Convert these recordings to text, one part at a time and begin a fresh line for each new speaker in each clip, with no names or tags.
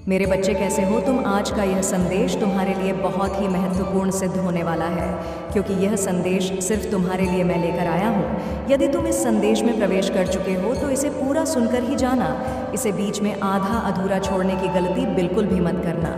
मेरे बच्चे कैसे हो तुम। आज का यह संदेश तुम्हारे लिए बहुत ही महत्वपूर्ण सिद्ध होने वाला है, क्योंकि यह संदेश सिर्फ तुम्हारे लिए मैं लेकर आया हूँ। यदि तुम इस संदेश में प्रवेश कर चुके हो तो इसे पूरा सुनकर ही जाना। इसे बीच में आधा अधूरा छोड़ने की गलती बिल्कुल भी मत करना,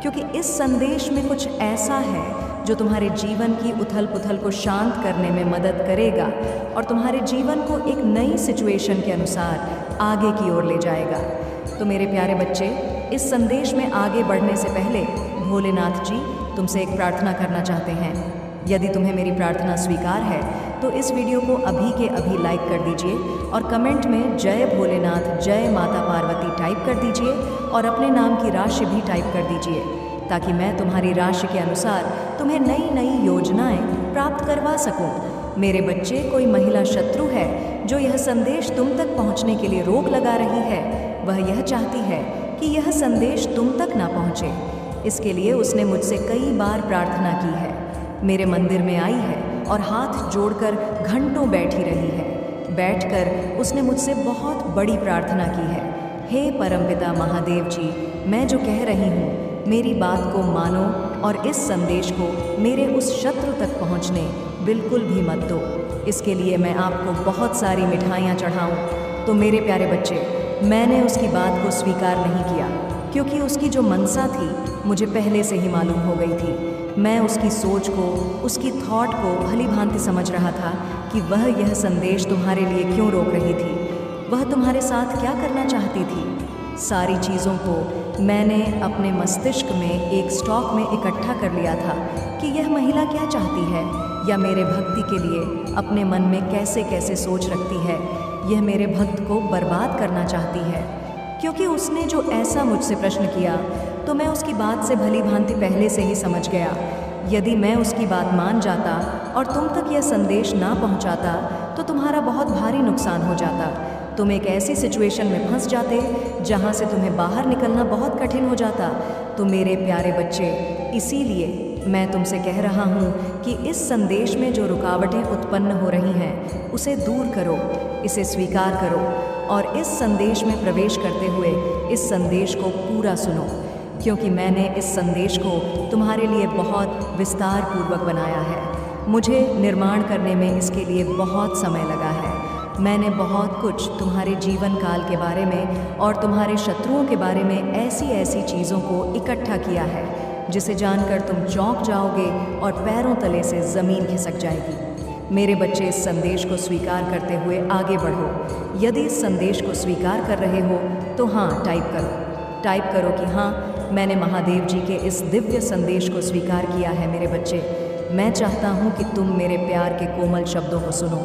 क्योंकि इस संदेश में कुछ ऐसा है जो तुम्हारे जीवन की उथल पुथल को शांत करने में मदद करेगा और तुम्हारे जीवन को एक नई सिचुएशन के अनुसार आगे की ओर ले जाएगा। तो मेरे प्यारे बच्चे, इस संदेश में आगे बढ़ने से पहले भोलेनाथ जी तुमसे एक प्रार्थना करना चाहते हैं। यदि तुम्हें मेरी प्रार्थना स्वीकार है तो इस वीडियो को अभी के अभी लाइक कर दीजिए और कमेंट में जय भोलेनाथ जय माता पार्वती टाइप कर दीजिए और अपने नाम की राशि भी टाइप कर दीजिए, ताकि मैं तुम्हारी राशि के अनुसार तुम्हें नई नई योजनाएं प्राप्त करवा सकूं। मेरे बच्चे, कोई महिला शत्रु है जो यह संदेश तुम तक पहुंचने के लिए रोक लगा रही है। वह यह चाहती है कि यह संदेश तुम तक ना पहुंचे। इसके लिए उसने मुझसे कई बार प्रार्थना की है, मेरे मंदिर में आई है और हाथ जोड़कर घंटों बैठी रही है। बैठकर उसने मुझसे बहुत बड़ी प्रार्थना की है, हे परमपिता महादेव जी, मैं जो कह रही हूँ मेरी बात को मानो और इस संदेश को मेरे उस शत्रु तक पहुँचने बिल्कुल भी मत दो। इसके लिए मैं आपको बहुत सारी मिठाइयाँ चढ़ाऊँ। तो मेरे प्यारे बच्चे, मैंने उसकी बात को स्वीकार नहीं किया, क्योंकि उसकी जो मनसा थी मुझे पहले से ही मालूम हो गई थी। मैं उसकी सोच को, उसकी थॉट को भली भांति समझ रहा था कि वह यह संदेश तुम्हारे लिए क्यों रोक रही थी। वह तुम्हारे साथ क्या करना चाहती थी। सारी चीज़ों को मैंने अपने मस्तिष्क में एक स्टॉक में इकट्ठा कर लिया था कि यह महिला क्या चाहती है, या मेरे भक्ति के लिए अपने मन में कैसे कैसे सोच रखती है। यह मेरे भक्त को बर्बाद करना चाहती है। क्योंकि उसने जो ऐसा मुझसे प्रश्न किया तो मैं उसकी बात से भली भांति पहले से ही समझ गया। यदि मैं उसकी बात मान जाता और तुम तक यह संदेश ना पहुंचाता तो तुम्हारा बहुत भारी नुकसान हो जाता। तुम एक ऐसी सिचुएशन में फंस जाते जहां से तुम्हें बाहर निकलना बहुत कठिन हो जाता। तो मेरे प्यारे बच्चे, इसीलिए मैं तुमसे कह रहा हूँ कि इस संदेश में जो रुकावटें उत्पन्न हो रही हैं उसे दूर करो, इसे स्वीकार करो और इस संदेश में प्रवेश करते हुए इस संदेश को पूरा सुनो, क्योंकि मैंने इस संदेश को तुम्हारे लिए बहुत विस्तार पूर्वक बनाया है। मुझे निर्माण करने में इसके लिए बहुत समय लगा है। मैंने बहुत कुछ तुम्हारे जीवन काल के बारे में और तुम्हारे शत्रुओं के बारे में ऐसी ऐसी चीज़ों को इकट्ठा किया है जिसे जानकर तुम चौंक जाओगे और पैरों तले से ज़मीन खिसक जाएगी। मेरे बच्चे, इस संदेश को स्वीकार करते हुए आगे बढ़ो। यदि इस संदेश को स्वीकार कर रहे हो तो हाँ टाइप करो। टाइप करो कि हाँ, मैंने महादेव जी के इस दिव्य संदेश को स्वीकार किया है। मेरे बच्चे, मैं चाहता हूँ कि तुम मेरे प्यार के कोमल शब्दों को सुनो।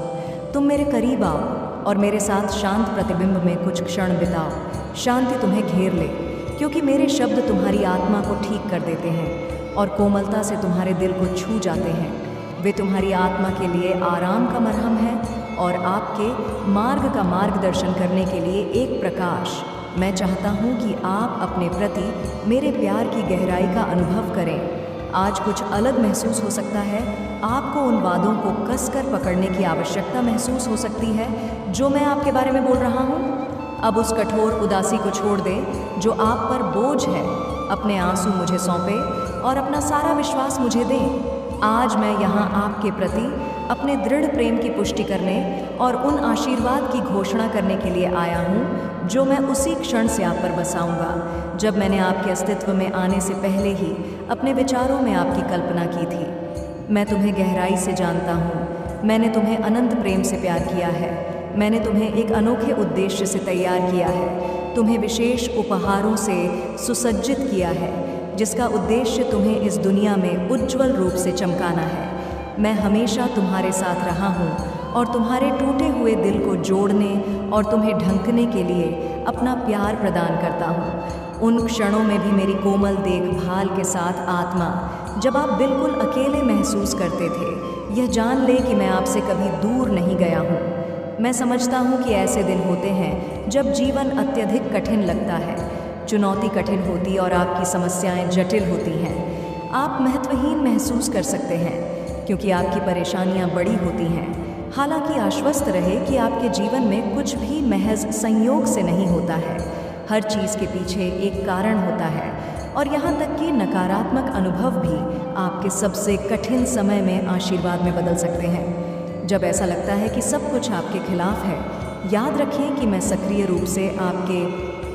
तुम मेरे करीब आओ और मेरे साथ शांत प्रतिबिंब में कुछ क्षण बिताओ। शांति तुम्हें घेर ले, क्योंकि मेरे शब्द तुम्हारी आत्मा को ठीक कर देते हैं और कोमलता से तुम्हारे दिल को छू जाते हैं। वे तुम्हारी आत्मा के लिए आराम का मरहम है और आपके मार्ग का मार्गदर्शन करने के लिए एक प्रकाश। मैं चाहता हूँ कि आप अपने प्रति मेरे प्यार की गहराई का अनुभव करें। आज कुछ अलग महसूस हो सकता है। आपको उन वादों को कसकर पकड़ने की आवश्यकता महसूस हो सकती है जो मैं आपके बारे में बोल रहा हूँ। अब उस कठोर उदासी को छोड़ दें जो आप पर बोझ है। अपने आंसू मुझे सौंपे और अपना सारा विश्वास मुझे दें। आज मैं यहाँ आपके प्रति अपने दृढ़ प्रेम की पुष्टि करने और उन आशीर्वाद की घोषणा करने के लिए आया हूँ जो मैं उसी क्षण से आप पर बसाऊंगा जब मैंने आपके अस्तित्व में आने से पहले ही अपने विचारों में आपकी कल्पना की थी। मैं तुम्हें गहराई से जानता हूँ। मैंने तुम्हें अनंत प्रेम से प्यार किया है। मैंने तुम्हें एक अनोखे उद्देश्य से तैयार किया है। तुम्हें विशेष उपहारों से सुसज्जित किया है, जिसका उद्देश्य तुम्हें इस दुनिया में उज्ज्वल रूप से चमकाना है। मैं हमेशा तुम्हारे साथ रहा हूँ और तुम्हारे टूटे हुए दिल को जोड़ने और तुम्हें ढंकने के लिए अपना प्यार प्रदान करता हूँ। उन क्षणों में भी मेरी कोमल देखभाल के साथ आत्मा, जब आप बिल्कुल अकेले महसूस करते थे, यह जान ले कि मैं आपसे कभी दूर नहीं गया हूँ। मैं समझता हूँ कि ऐसे दिन होते हैं जब जीवन अत्यधिक कठिन लगता है, चुनौती कठिन होती और आपकी समस्याएं जटिल होती हैं। आप महत्वहीन महसूस कर सकते हैं क्योंकि आपकी परेशानियां बड़ी होती हैं। हालांकि आश्वस्त रहे कि आपके जीवन में कुछ भी महज संयोग से नहीं होता है। हर चीज़ के पीछे एक कारण होता है और यहाँ तक कि नकारात्मक अनुभव भी आपके सबसे कठिन समय में आशीर्वाद में बदल सकते हैं। जब ऐसा लगता है कि सब कुछ आपके खिलाफ है, याद रखें कि मैं सक्रिय रूप से आपके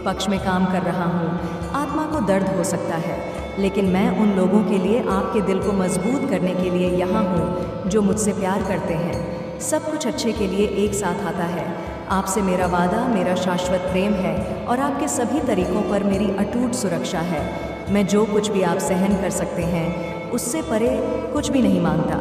पक्ष में काम कर रहा हूँ। आत्मा को दर्द हो सकता है, लेकिन मैं उन लोगों के लिए आपके दिल को मजबूत करने के लिए यहाँ हूँ जो मुझसे प्यार करते हैं। सब कुछ अच्छे के लिए एक साथ आता है। आपसे मेरा वादा मेरा शाश्वत प्रेम है और आपके सभी तरीकों पर मेरी अटूट सुरक्षा है। मैं जो कुछ भी आप सहन कर सकते हैं उससे परे कुछ भी नहीं मांगता।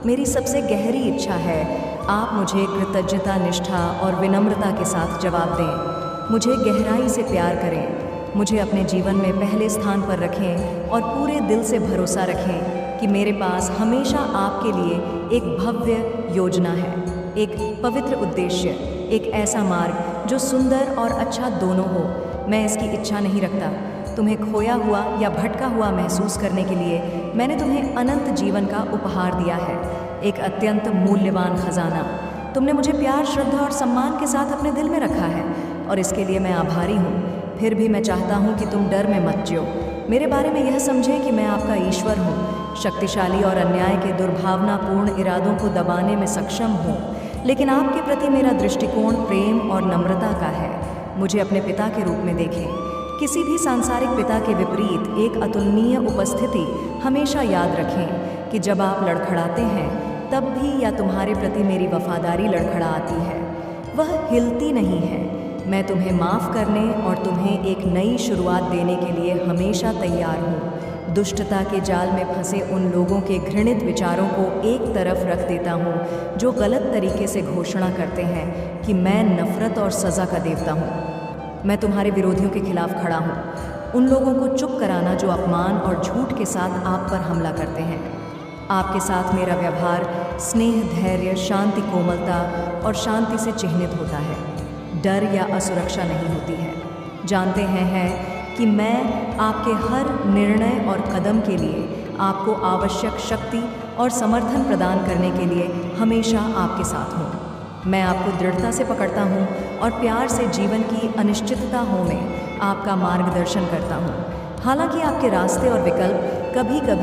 मेरी सबसे गहरी इच्छा है आप मुझे कृतज्ञता, निष्ठा और विनम्रता के साथ जवाब दें। मुझे गहराई से प्यार करें, मुझे अपने जीवन में पहले स्थान पर रखें और पूरे दिल से भरोसा रखें कि मेरे पास हमेशा आपके लिए एक भव्य योजना है, एक पवित्र उद्देश्य, एक ऐसा मार्ग जो सुंदर और अच्छा दोनों हो। मैं इसकी इच्छा नहीं रखता तुम्हें खोया हुआ या भटका हुआ महसूस करने के लिए। मैंने तुम्हें अनंत जीवन का उपहार दिया है, एक अत्यंत मूल्यवान खजाना। तुमने मुझे प्यार, श्रद्धा और सम्मान के साथ अपने दिल में रखा है और इसके लिए मैं आभारी हूँ। फिर भी मैं चाहता हूँ कि तुम डर में मत जियो। मेरे बारे में यह समझें कि मैं आपका ईश्वर हूँ, शक्तिशाली और अन्याय के दुर्भावनापूर्ण इरादों को दबाने में सक्षम हूँ, लेकिन आपके प्रति मेरा दृष्टिकोण प्रेम और नम्रता का है। मुझे अपने पिता के रूप में देखें, किसी भी सांसारिक पिता के विपरीत एक अतुलनीय उपस्थिति। हमेशा याद रखें कि जब आप लड़खड़ाते हैं तब भी या तुम्हारे प्रति मेरी वफादारी लड़खड़ा आती है, वह हिलती नहीं है। मैं तुम्हें माफ़ करने और तुम्हें एक नई शुरुआत देने के लिए हमेशा तैयार हूँ। दुष्टता के जाल में फंसे उन लोगों के घृणित विचारों को एक तरफ रख देता हूँ जो गलत तरीके से घोषणा करते हैं कि मैं नफ़रत और सज़ा का देवता हूँ। मैं तुम्हारे विरोधियों के खिलाफ खड़ा हूँ, उन लोगों को चुप कराना जो अपमान और झूठ के साथ आप पर हमला करते हैं। आपके साथ मेरा व्यवहार स्नेह, धैर्य, शांति, कोमलता और शांति से चिह्नित होता है। डर या असुरक्षा नहीं होती है। जानते हैं कि मैं आपके हर निर्णय और कदम के लिए आपको आवश्यक शक्ति और समर्थन प्रदान करने के लिए हमेशा आपके साथ हूँ। मैं आपको दृढ़ता से पकड़ता हूँ और प्यार से जीवन की अनिश्चितताओं में आपका मार्गदर्शन करता हूँ। हालांकि आपके रास्ते और विकल्प कभी कभी